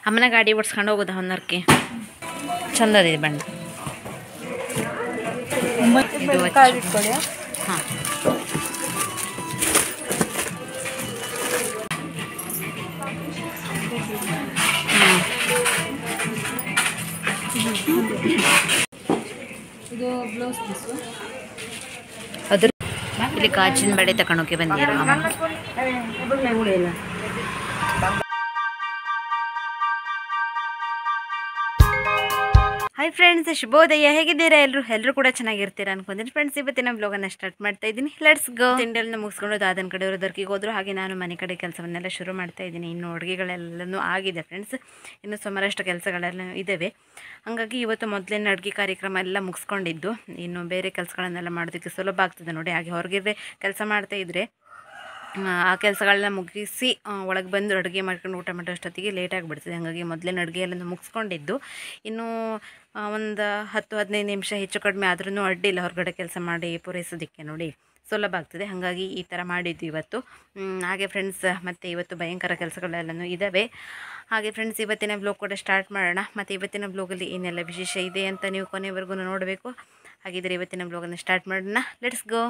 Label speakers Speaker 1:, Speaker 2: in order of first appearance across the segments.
Speaker 1: ಅಮ್ಮನ ಗಾಡಿ ಓಡಿಸ್ಕೊಂಡು ಹೋಗೋದು ಹೊನ್ನರ್ಕೆ ಚಂದದಿದೆ ಬಣ್ಣ ಹಾಂ ಅದ್ರ ಇಲ್ಲಿ ಕಾಚಿನ ಬಳೆ ತಗೊಂಡೋಕೆ ಬಂದಿರೋ ಹಾಯ್ ಫ್ರೆಂಡ್ಸ್, ಶುಭೋದಯ. ಹೇಗಿದ್ದೀರಾ ಎಲ್ಲರೂ ಕೂಡ ಚೆನ್ನಾಗಿರ್ತೀರಾ ಅನ್ಕೊಂತೀನಿ ಫ್ರೆಂಡ್ಸ್. ಇವತ್ತಿನ ಬ್ಲಾಗನ್ನು ಸ್ಟಾರ್ಟ್ ಮಾಡ್ತಾ ಇದ್ದೀನಿ. Let's go. ತಿಂಡಿಯನ್ನ ಮುಗಿಸ್ಕೊಂಡು ದಾದನ ಕಡೆ ದರ್ಕಿಗೆ ಹೋದ್ರು. ಹಾಗೆ ನಾನು ಮನೆ ಕಡೆ ಕೆಲಸವನ್ನೆಲ್ಲ ಶುರು ಮಾಡ್ತಾ ಇದ್ದೀನಿ. ಇನ್ನು ಅಡುಗೆಗಳೆಲ್ಲನೂ ಆಗಿದೆ ಫ್ರೆಂಡ್ಸ್. ಇನ್ನು ಸುಮಾರಷ್ಟು ಕೆಲಸಗಳೆಲ್ಲ ಇದ್ದಾವೆ. ಹಾಗಾಗಿ ಇವತ್ತು ಮೊದಲಿನ ಅಡುಗೆ ಕಾರ್ಯಕ್ರಮ ಎಲ್ಲ ಮುಗಿಸ್ಕೊಂಡಿದ್ದು. ಇನ್ನು ಬೇರೆ ಕೆಲಸಗಳನ್ನೆಲ್ಲ ಮಾಡೋದಕ್ಕೆ ಸುಲಭ ಆಗ್ತದೆ ನೋಡಿ. ಹಾಗೆ ಹೊರಗೆ ಕೆಲಸ ಮಾಡ್ತಾ ಇದ್ದರೆ ಆ ಕೆಲಸಗಳನ್ನ ಮುಗಿಸಿ ಒಳಗೆ ಬಂದು ಅಡುಗೆ ಮಾಡ್ಕೊಂಡು ಊಟ ಮಾಡೋ ಅಷ್ಟೊತ್ತಿಗೆ ಲೇಟಾಗಿಬಿಡ್ತದೆ. ಹಾಗಾಗಿ ಮೊದಲಿನ ಅಡುಗೆ ಎಲ್ಲ ಮುಗಿಸ್ಕೊಂಡಿದ್ದು. ಇನ್ನು ಒಂದು 10-15 ನಿಮಿಷ ಹೆಚ್ಚು ಕಡಿಮೆ ಆದ್ರೂ ಅಡ್ಡಿಲ್ಲ ಹೊರಗಡೆ ಕೆಲಸ ಮಾಡಿ ಪೂರೈಸೋದಕ್ಕೆ ನೋಡಿ, ಸುಲಭ ಆಗ್ತದೆ. ಹಾಗಾಗಿ ಈ ಥರ ಮಾಡಿದ್ದು ಇವತ್ತು. ಹಾಗೆ ಫ್ರೆಂಡ್ಸ್, ಮತ್ತು ಇವತ್ತು ಭಯಂಕರ ಕೆಲಸಗಳೆಲ್ಲನೂ ಇದ್ದಾವೆ. ಹಾಗೆ ಫ್ರೆಂಡ್ಸ್, ಇವತ್ತಿನ ಬ್ಲಾಗ್ ಕೂಡ ಸ್ಟಾರ್ಟ್ ಮಾಡೋಣ. ಮತ್ತು ಇವತ್ತಿನ ಬ್ಲಾಗಲ್ಲಿ ಏನೆಲ್ಲ ವಿಶೇಷ ಇದೆ ಅಂತ ನೀವು ಕೊನೆವರೆಗೂ ನೋಡಬೇಕು. ಹಾಗಿದ್ರೆ ಇವತ್ತಿನ ಬ್ಲಾಗನ್ನು ಸ್ಟಾರ್ಟ್ ಮಾಡೋಣ. Let's go.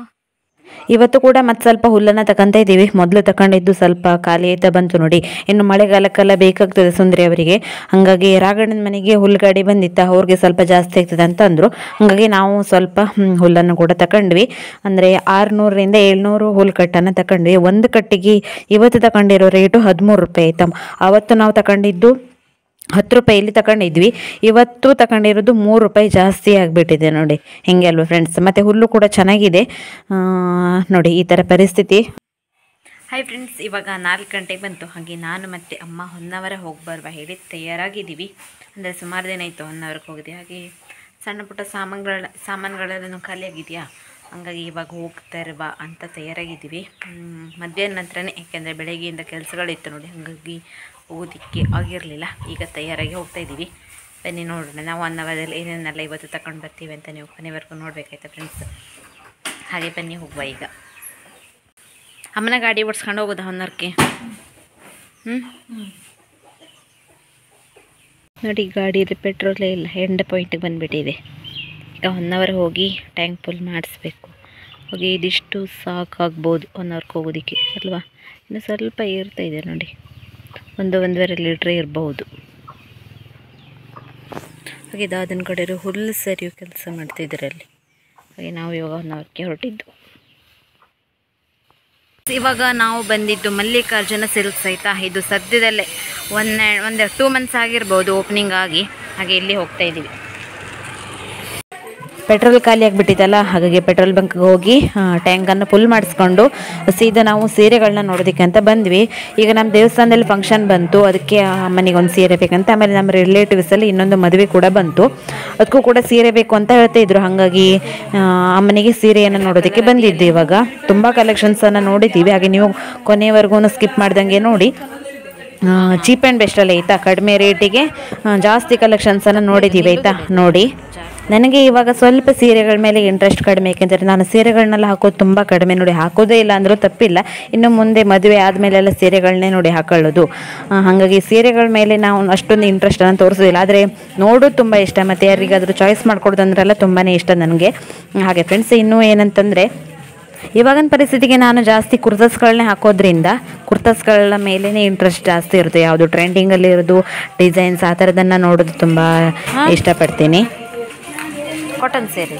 Speaker 1: ಇವತ್ತು ಕೂಡ ಮತ್ತೆ ಸ್ವಲ್ಪ ಹುಲ್ಲನ್ನು ತಗೊಂತ ಇದ್ದೀವಿ. ಮೊದಲು ತಗೊಂಡಿದ್ದು ಸ್ವಲ್ಪ ಖಾಲಿ ಆಯ್ತಾ ಬಂತು ನೋಡಿ. ಇನ್ನು ಮಳೆಗಾಲಕ್ಕೆಲ್ಲ ಬೇಕಾಗ್ತದೆ ಸುಂದರಿ ಅವರಿಗೆ. ಹಾಗಾಗಿ ರಾಘಣ್ಣನ ಮನೆಗೆ ಹುಲ್ಲುಗಾಡಿ ಬಂದಿತ್ತ, ಅವ್ರಿಗೆ ಸ್ವಲ್ಪ ಜಾಸ್ತಿ ಆಗ್ತದೆ ಅಂತ ಅಂದರು. ಹಾಗಾಗಿ ನಾವು ಸ್ವಲ್ಪ ಹುಲ್ಲನ್ನು ಕೂಡ ತಗೊಂಡ್ವಿ. ಅಂದರೆ 600ರಿಂದ 700 ಹುಲ್ಲು ಕಟ್ಟನ್ನು ತಗೊಂಡ್ವಿ. ಒಂದು ಕಟ್ಟಿಗೆ ಇವತ್ತು ತಗೊಂಡಿರೋ ರೇಟು 13 ರೂಪಾಯಿ ಆಯ್ತಾ. ಅವತ್ತು ನಾವು ತಗೊಂಡಿದ್ದು 10 ರೂಪಾಯಲ್ಲಿ ತಗೊಂಡಿದ್ವಿ. ಇವತ್ತು ತಗೊಂಡಿರೋದು 3 ರೂಪಾಯಿ ಜಾಸ್ತಿ ಆಗಿಬಿಟ್ಟಿದೆ ನೋಡಿ. ಹೆಂಗೆ ಅಲ್ವಾ ಫ್ರೆಂಡ್ಸ್. ಮತ್ತು ಹುಲ್ಲು ಕೂಡ ಚೆನ್ನಾಗಿದೆ ನೋಡಿ. ಈ ಥರ ಪರಿಸ್ಥಿತಿ. ಹಾಯ್ ಫ್ರೆಂಡ್ಸ್, ಇವಾಗ 4 ಗಂಟೆಗೆ ಬಂತು. ಹಾಗೆ ನಾನು ಮತ್ತು ಅಮ್ಮ ಹೊನ್ನಾವರ ಹೋಗಿ ಬರುವ ಹೇಳಿ ತಯಾರಾಗಿದ್ದೀವಿ. ಅಂದರೆ ಸುಮಾರು ದಿನ ಆಯಿತು ಹೊನ್ನಾವರಕ್ಕೆ ಹೋಗಿದೆ. ಹಾಗೆ ಸಣ್ಣ ಪುಟ್ಟ ಸಾಮಾನುಗಳೆಲ್ಲನೂ ಖಾಲಿಯಾಗಿದೆಯಾ, ಹಾಗಾಗಿ ಇವಾಗ ಹೋಗ್ತಾ ಇರುವ ಅಂತ ತಯಾರಾಗಿದ್ದೀವಿ. ಮಧ್ಯಾಹ್ನ ನಂತರನೇ, ಯಾಕೆಂದರೆ ಬೆಳಗ್ಗೆಯಿಂದ ಕೆಲಸಗಳಿತ್ತು ನೋಡಿ. ಹಾಗಾಗಿ ಓದೋದಕ್ಕೆ ಆಗಿರಲಿಲ್ಲ. ಈಗ ತಯಾರಾಗಿ ಹೋಗ್ತಾ ಇದ್ದೀವಿ. ಬನ್ನಿ ನೋಡೋಣ ನಾವು ಹೊನ್ನಾವರದಲ್ಲಿ ಏನೇನೆಲ್ಲ ಇವತ್ತು ತಗೊಂಡು ಬರ್ತೀವಿ ಅಂತ ನೀವು ಕೊನೆವರೆಗೂ ನೋಡಬೇಕಾಯ್ತಾ ಫ್ರೆಂಡ್ಸ್. ಹಾಗೆ ಬನ್ನಿ ಹೋಗುವ. ಈಗ ಅಮ್ಮನ ಗಾಡಿ ಓಡಿಸ್ಕೊಂಡು ಹೋಗೋದು ಹೊನ್ನಾವರಕ್ಕೆ. ನೋಡಿ, ಗಾಡಿಯಲ್ಲಿ ಪೆಟ್ರೋಲೇ ಇಲ್ಲ. ಎಂಡ್ ಪಾಯಿಂಟಿಗೆ ಬಂದುಬಿಟ್ಟಿದೆ. ಈಗ ಹೊನ್ನಾವರ ಹೋಗಿ ಟ್ಯಾಂಕ್ ಫುಲ್ ಮಾಡಿಸ್ಬೇಕು. ಹೋಗಿ ಇದಿಷ್ಟು ಸಾಕಾಗ್ಬೋದು ಹೊನ್ನಾವರಕ್ಕೆ ಹೋಗೋದಕ್ಕೆ ಅಲ್ವಾ. ಇನ್ನು ಸ್ವಲ್ಪ ಏರ್ತಾ ಇದೆ ನೋಡಿ, 1-1.5 ಲೀಟ್ರ್ ಇರಬಹುದು. ಹಾಗೆ ದಾದನ ಕಡೆಯವರು ಹುಲ್ಲು ಸರಿಯೋ ಕೆಲಸ ಮಾಡ್ತಿದ್ದರಲ್ಲಿ. ಹಾಗೆ ನಾವು ಇವಾಗ ಹೊನ್ನಾವರಕ್ಕೆ ಹೊರಟಿದ್ದು. ಇವಾಗ ನಾವು ಬಂದಿದ್ದು ಮಲ್ಲಿಕಾರ್ಜುನ ಸಿಲ್ಕ್ಸ್ ಆಯಿತಾ. ಇದು ಸದ್ಯದಲ್ಲೇ 2 ಮಂತ್ಸ್ ಆಗಿರ್ಬೋದು ಓಪನಿಂಗ್ ಆಗಿ. ಹಾಗೆ ಇಲ್ಲಿ ಹೋಗ್ತಾ ಇದ್ದೀವಿ. ಪೆಟ್ರೋಲ್ ಖಾಲಿ ಆಗಿಬಿಟ್ಟಿತ್ತಲ್ಲ, ಹಾಗಾಗಿ ಪೆಟ್ರೋಲ್ ಬಂಕ್ಗೆ ಹೋಗಿ ಟ್ಯಾಂಕನ್ನು ಫುಲ್ ಮಾಡಿಸ್ಕೊಂಡು ಸೀದಾ ನಾವು ಸೀರೆಗಳನ್ನ ನೋಡೋದಕ್ಕೆ ಅಂತ ಬಂದ್ವಿ. ಈಗ ನಮ್ಮ ದೇವಸ್ಥಾನದಲ್ಲಿ ಫಂಕ್ಷನ್ ಬಂತು, ಅದಕ್ಕೆ ಅಮ್ಮನಿಗೆ ಒಂದು ಸೀರೆ ಬೇಕಂತ. ಆಮೇಲೆ ನಮ್ಮ ರಿಲೇಟಿವ್ಸಲ್ಲಿ ಇನ್ನೊಂದು ಮದುವೆ ಕೂಡ ಬಂತು, ಅದಕ್ಕೂ ಕೂಡ ಸೀರೆ ಬೇಕು ಅಂತ ಹೇಳ್ತಾ ಇದ್ರು. ಹಾಗಾಗಿ ಅಮ್ಮನಿಗೆ ಸೀರೆಯನ್ನು ನೋಡೋದಕ್ಕೆ ಬಂದಿದ್ದು. ಇವಾಗ ತುಂಬ ಕಲೆಕ್ಷನ್ಸನ್ನು ನೋಡಿದ್ದೀವಿ. ಹಾಗೆ ನೀವು ಕೊನೆಯವರೆಗೂ ಸ್ಕಿಪ್ ಮಾಡ್ದಂಗೆ ನೋಡಿ. ಚೀಪ್ ಆ್ಯಂಡ್ ಬೆಸ್ಟಲ್ಲಿ ಆಯಿತಾ, ಕಡಿಮೆ ರೇಟಿಗೆ ಜಾಸ್ತಿ ಕಲೆಕ್ಷನ್ಸನ್ನು ನೋಡಿದ್ದೀವಿ ಆಯಿತಾ. ನೋಡಿ, ನನಗೆ ಇವಾಗ ಸ್ವಲ್ಪ ಸೀರೆಗಳ ಮೇಲೆ ಇಂಟ್ರೆಸ್ಟ್ ಕಡಿಮೆ. ಏಕೆಂದರೆ ನಾನು ಸೀರೆಗಳನ್ನೆಲ್ಲ ಹಾಕೋದು ತುಂಬ ಕಡಿಮೆ ನೋಡಿ. ಹಾಕೋದೇ ಇಲ್ಲ ಅಂದರೂ ತಪ್ಪಿಲ್ಲ. ಇನ್ನು ಮುಂದೆ ಮದುವೆ ಆದಮೇಲೆಲ್ಲ ಸೀರೆಗಳನ್ನೇ ನೋಡಿ ಹಾಕೊಳ್ಳೋದು. ಹಾಗಾಗಿ ಸೀರೆಗಳ ಮೇಲೆ ನಾವು ಅಷ್ಟೊಂದು ಇಂಟ್ರೆಸ್ಟನ್ನು ತೋರಿಸೋದಿಲ್ಲ. ಆದರೆ ನೋಡೋದು ತುಂಬ ಇಷ್ಟ. ಮತ್ತು ಯಾರಿಗಾದರೂ ಚಾಯ್ಸ್ ಮಾಡ್ಕೊಡೋದಂದ್ರೆಲ್ಲ ತುಂಬಾ ಇಷ್ಟ ನನಗೆ. ಹಾಗೆ ಫ್ರೆಂಡ್ಸ್, ಇನ್ನೂ ಏನಂತಂದರೆ ಇವಾಗಿನ ಪರಿಸ್ಥಿತಿಗೆ ನಾನು ಜಾಸ್ತಿ ಕುರ್ತಾಸ್ಗಳನ್ನೇ ಹಾಕೋದ್ರಿಂದ ಕುರ್ತಾಸ್ಗಳ ಮೇಲೇ ಇಂಟ್ರೆಸ್ಟ್ ಜಾಸ್ತಿ ಇರುತ್ತೆ. ಯಾವುದು ಟ್ರೆಂಡಿಂಗಲ್ಲಿ ಇರೋದು ಡಿಸೈನ್ಸ್ ಆ ಥರದನ್ನು ನೋಡೋದು ತುಂಬ ಇಷ್ಟಪಡ್ತೀನಿ. ಕಾಟನ್ ಸೀರೆ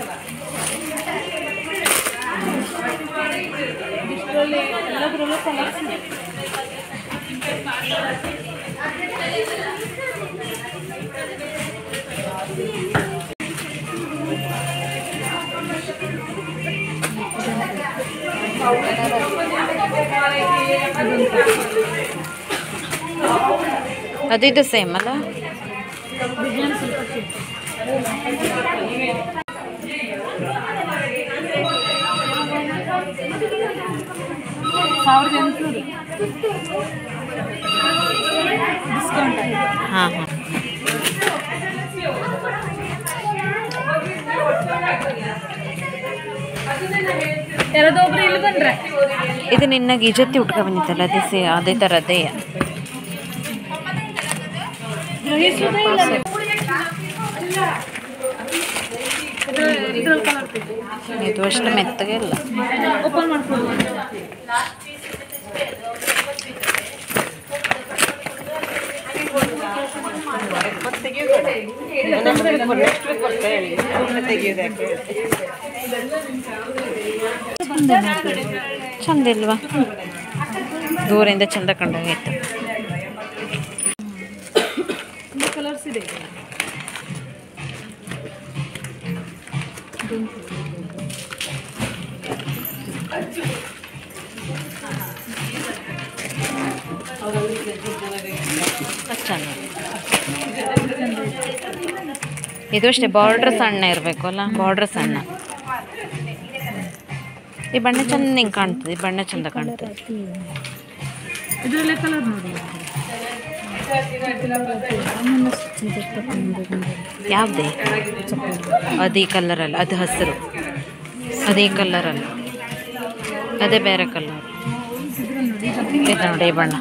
Speaker 1: ಅದು ಇದು ಸೇಮ್ ಅಲ್ಲ. ಹಾಂ ಹಾಂ ಇದು ನಿನ್ನ ಗೀಜತ್ತಿ ಉಟ್ಕೊ ಬಂದಿತ್ತಲ್ಲ, ಅದೇ ಥರದ್ದೇ. ಇದು ಅಷ್ಟು ಮೆತ್ತಗೆ ಇಲ್ಲ.
Speaker 2: ಓಪನ್ ಮಾಡ್ಕೊಂಡು
Speaker 1: ಚಂದ ಇಲ್ವಾ? ದೂರಿಂದ ಚಂದ ಕಂಡಾಗೈತೆ.
Speaker 2: ಕಲರ್ಸ್ ಇದೆ.
Speaker 1: ಇದು ಅಷ್ಟೇ ಬಾರ್ಡ್ರ್ ಸಣ್ಣ ಇರಬೇಕು ಅಲ್ಲ, ಬಾರ್ಡ್ರ್ ಸಣ್ಣ. ಈ ಬಣ್ಣ ಚಂದ ಹಿಂಗೆ ಕಾಣ್ತದೆ, ಈ ಬಣ್ಣ ಚಂದ ಕಾಣ್ತದೆ.
Speaker 2: ಇದರಲ್ಲೇ ಕಲರ್ ನೋಡಿ.
Speaker 1: ಯಾವುದೇ ಅದೇ ಕಲರಲ್ಲ, ಅದು ಹಸಿರು, ಅದೇ ಕಲರಲ್ಲ, ಅದೇ ಬೇರೆ ಕಲರ್. ಇದು ನೋಡಿ ಈ ಬಣ್ಣ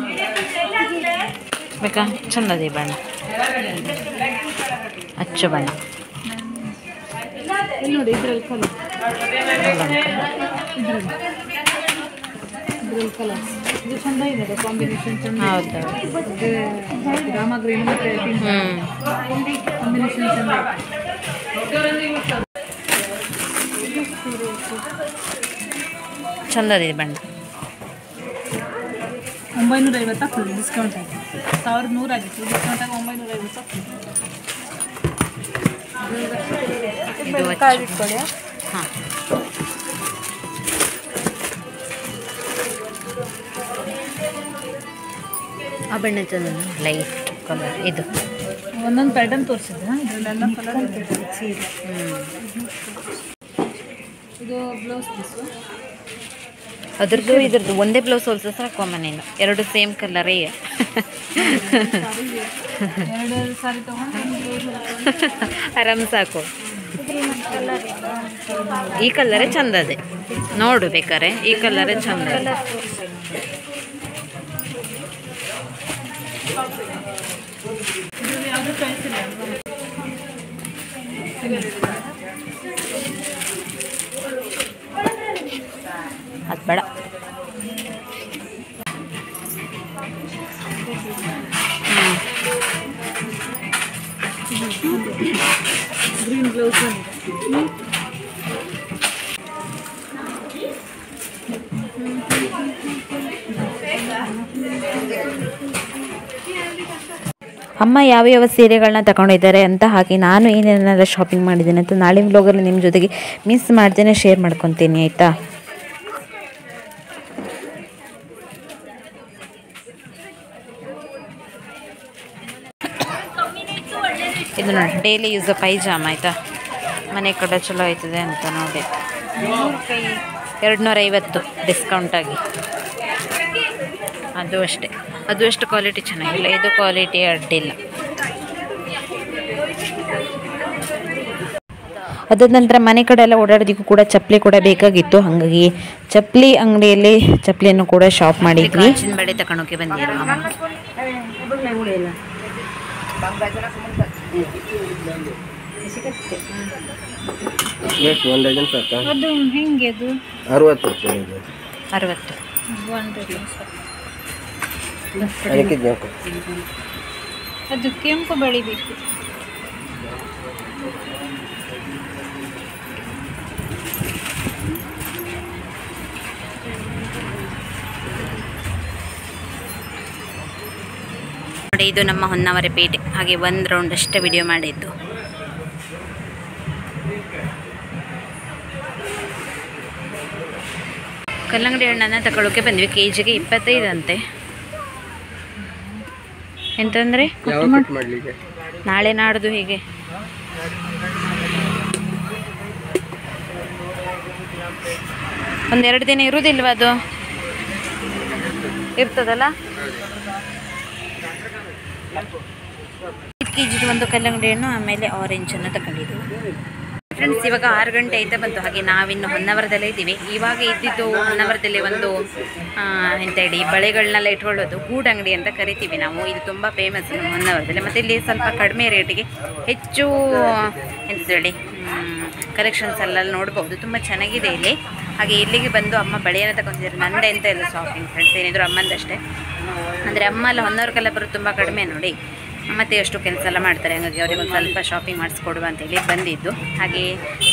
Speaker 1: ಬೇಕಾ? ಚಂದದ ಈ ಬಣ್ಣ, ಅಚ್ಚು ಬಣ್ಣ
Speaker 2: ನೋಡಿ. ಇದರಲ್ಲಿ ಕಲರ್, ಇದರಲ್ಲಿ ಕಲರ್ ಇದು ಚಂದ ಇದೆ, ಕಾಂಬಿನೇಷನ್ ಚಂದ.
Speaker 1: ಹೌದು,
Speaker 2: ರಾಮ ಗ್ರೀನ್ ಮತ್ತೆ ಕಾಂಬಿನೇಷನ್ ಚಂದ.
Speaker 1: ಚಂದದ ಈ ಬಣ್ಣ.
Speaker 2: 950 ಆಗ್ತದೆ, ಡಿಸ್ಕೌಂಟ್ ಆಗಿ 1100 ಆಗಿತ್ತು, ಡಿಸ್ಕೌಂಟ್ ಆಗಿ 950 ಆಗ್ತದೆ.
Speaker 1: ಹಾಂ, ಆ ಬಣ್ಣ ಚಂದ, ಲೈಟ್ ಕಲರ್. ಇದು
Speaker 2: ಒಂದೊಂದು ಪ್ಯಾಟರ್ನ್ ತೋರಿಸಿದ್ದೆ, ಇದರಲ್ಲೆಲ್ಲ ಕಲರ್. ಇದು ಬ್ಲೌಸ್ ಪೀಸು,
Speaker 1: ಅದ್ರದ್ದು ಇದ್ರದ್ದು ಒಂದೇ ಬ್ಲೌಸ್ ಹೊಲ್ಸ ಸಾಕಮ್ಮ ನೀನು, ಎರಡು ಸೇಮ್ ಕಲರೇ.
Speaker 2: ಎರಡು ಸಾರಿ ತೊಗೊಂಡು
Speaker 1: ಆರಾಮ್ ಸಾಕು. ಈ ಕಲರೇ ಚಂದದೆ, ನೋಡು ಬೇಕಾರೆ, ಈ ಕಲರೇ ಚಂದ.
Speaker 2: ಯಾವುದು ಪ್ರೈಸ್ ಇಲ್ಲ
Speaker 1: ಅದು ಬೇಡ.
Speaker 2: ಗ್ರೀನ್ ಬ್ಲೌಸ್ ಬಂದಿದೆ.
Speaker 1: ಅಮ್ಮ ಯಾವ್ಯಾವ ಸೀರೆಗಳನ್ನ ತಗೊಂಡಿದ್ದಾರೆ ಅಂತ, ಹಾಗೆ ನಾನು ಏನೇನೆಲ್ಲ ಶಾಪಿಂಗ್ ಮಾಡಿದ್ದೀನಿ ಅಂತ ನಾಳೆ ವ್ಲಾಗಲ್ಲಿ ನಿಮ್ಮ ಜೊತೆಗೆ ಮಿಸ್ ಮಾಡ್ದೇನೆ ಶೇರ್ ಮಾಡ್ಕೊತೀನಿ, ಆಯಿತಾ? ಇದು ನೋಡಿ ಡೈಲಿ ಯೂಸ್ ಪೈಜಾಮ, ಆಯಿತಾ? ಮನೆ ಕಡೆ ಚಲೋ ಆಯ್ತದೆ ಅಂತ ನೋಡಿ 250 ಡಿಸ್ಕೌಂಟಾಗಿ. ಅದು ಅಷ್ಟೇ, ಅದು ಅಷ್ಟು ಕ್ವಾಲಿಟಿ ಚೆನ್ನಾಗಿಲ್ಲ, ಇದು ಕ್ವಾಲಿಟಿ ಅಡ್ಡಿಲ್ಲ. ಅದಾದ ನಂತರ ಮನೆ ಕಡೆ ಎಲ್ಲ ಓಡಾಡೋದಕ್ಕೂ ಕೂಡ ಚಪ್ಪಲಿ ಕೂಡ ಬೇಕಾಗಿತ್ತು, ಹಾಗಾಗಿ ಚಪ್ಪಲಿ ಅಂಗಡಿಯಲ್ಲಿ ಚಪ್ಪಲಿಯನ್ನು ಕೂಡ ಶಾಪ್ ಮಾಡಿದ್ವಿ. ಬಳೆ ತಗೊಂಡೋಕೆ ಬಂದಿರೋ
Speaker 2: ಅದು ಹೆಂಗೆ? ಅದು
Speaker 1: 60.
Speaker 2: ಅದು ಕೆಂಪು ಬೆಳಿಬೇಕು.
Speaker 1: ನೋಡಿ, ಇದು ನಮ್ಮ ಹೊನ್ನಾವರ ಪೇಟೆ. ಹಾಗೆ ಒಂದು ರೌಂಡ್ ಅಷ್ಟೇ ವಿಡಿಯೋ ಮಾಡಿದ್ದು. ಕಲ್ಲಂಗಡಿ ಹಣ್ಣನ್ನು ತಗೊಳ್ಳೋಕೆ ಬಂದ್ವಿ. ಕೆಜಿಗೆ 25 ಅಂತೆ. ಎಂತಂದ್ರೆ ನಾಳೆ ನಾಡ್ದು ಹೀಗೆ. ಒಂದೆರಡು ದಿನ ಇರುವುದಿಲ್ವ? ಅದು ಇರ್ತದಲ್ಲ. 5 ಕೆಜಿದು ಒಂದು ಕಲ್ಲಂಗಡಿ ಹಣ್ಣು, ಆಮೇಲೆ ಆರೆಂಜನ್ನು ತಗೊಂಡಿದ್ದು. ಫ್ರೆಂಡ್ಸ್ ಇವಾಗ 6 ಗಂಟೆ ಆಯ್ತಾ ಬಂತು. ಹಾಗೆ ನಾವಿನ್ನು ಹೊನ್ನಾವರದಲ್ಲೇ ಇದ್ದೀವಿ. ಇವಾಗ ಇದ್ದಿದ್ದು ಹೊನ್ನಾವರದಲ್ಲಿ ಒಂದು ಎಂತ ಹೇಳಿ ಬಳೆಗಳನ್ನೆಲ್ಲ ಇಟ್ಕೊಳ್ಳೋದು ಗೂಡು ಅಂಗಡಿ ಅಂತ ಕರಿತೀವಿ ನಾವು. ಇದು ತುಂಬ ಫೇಮಸ್ ನಮ್ಮ ಹೊನ್ನಾವರದಲ್ಲಿ. ಮತ್ತು ಇಲ್ಲಿ ಸ್ವಲ್ಪ ಕಡಿಮೆ ರೇಟಿಗೆ ಹೆಚ್ಚು ಎಂತ ಹೇಳಿ ಕಲೆಕ್ಷನ್ಸ್ ಎಲ್ಲ ನೋಡ್ಬೋದು. ತುಂಬ ಚೆನ್ನಾಗಿದೆ ಇಲ್ಲಿ. ಹಾಗೆ ಇಲ್ಲಿಗೆ ಬಂದು ಅಮ್ಮ ಬಳೆಯನ್ನು ತಗೊಂಡಿದ್ದಾರೆ. ನಂದೆ ಅಂತ ಇಲ್ಲ ಶಾಪಿಂಗ್ ಫ್ರೆಂಡ್ಸ್, ಏನಿದ್ರು ಅಮ್ಮಂದಷ್ಟೇ. ಅಂದರೆ ಅಮ್ಮ ಎಲ್ಲ ಹೊನ್ನವ್ರಿಗೆಲ್ಲ ಬರೋದು ತುಂಬ ಕಡಿಮೆ ನೋಡಿ. ಮತ್ತು ಎಷ್ಟು ಕೆಲಸ ಎಲ್ಲ ಮಾಡ್ತಾರೆ, ಹಾಗಾಗಿ ಅವ್ರಿಗೆ ಒಂದು ಸ್ವಲ್ಪ ಶಾಪಿಂಗ್ ಮಾಡಿಸ್ಕೊಡುವ ಅಂತೇಳಿ ಬಂದಿದ್ದು. ಹಾಗೆ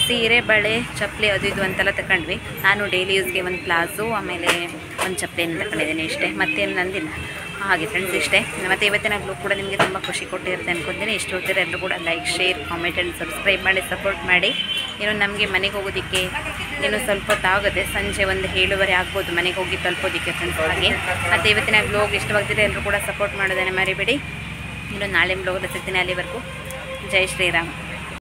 Speaker 1: ಸೀರೆ, ಬಳೆ, ಚಪ್ಪಲಿ ಅದು ಇದು ಅಂತೆಲ್ಲ ತಗೊಂಡ್ವಿ. ನಾನು ಡೈಲಿ ಯೂಸ್ಗೆ ಒಂದು ಪ್ಲಾಝು ಆಮೇಲೆ ಒಂದು ಚಪ್ಪಲಿಯನ್ನು ತಗೊಂಡಿದ್ದೀನಿ ಇಷ್ಟೇ, ಮತ್ತೇನು ನಂದಿಲ್ಲ. ಹಾಗೆ ಫ್ರೆಂಡ್ಸ್ ಇಷ್ಟೇ. ಮತ್ತು ಇವತ್ತಿನ ಬ್ಲಾಗ್ ಕೂಡ ನಿಮಗೆ ತುಂಬ ಖುಷಿ ಕೊಟ್ಟಿರುತ್ತೆ ಅನ್ಕೊತೀನಿ. ಇಷ್ಟು ಹೋಗ್ತಾರೆ ಎಲ್ಲರೂ ಕೂಡ like, share, comment and subscribe ಮಾಡಿ ಸಪೋರ್ಟ್ ಮಾಡಿ. ಇನ್ನು ನಮಗೆ ಮನೆಗೆ ಹೋಗೋದಕ್ಕೆ ಇನ್ನೂ ಸ್ವಲ್ಪ ಹೊತ್ತಾಗುತ್ತೆ, ಸಂಜೆ ಒಂದು 7:30 ಆಗ್ಬೋದು ಮನೆಗೆ ಹೋಗಿ ತಲುಪೋದಕ್ಕೆ ಫ್ರೆಂಡ್ಸ್. ಹಾಗೆ ಮತ್ತು ಇವತ್ತಿನ ಬ್ಲಾಗ್ ಇಷ್ಟವಾಗ್ತಿದೆ, ಎಲ್ಲರೂ ಕೂಡ ಸಪೋರ್ಟ್ ಮಾಡೋದನ್ನು ಮರಿಬೇಡಿ. ಇನ್ನು ನಾಳೆ ಬ್ಲಾಗಲ್ಲಿ ಸಿಗ್ತೀನಿ. ಅಲ್ಲಿವರೆಗೂ ಜೈ ಶ್ರೀರಾಮ್.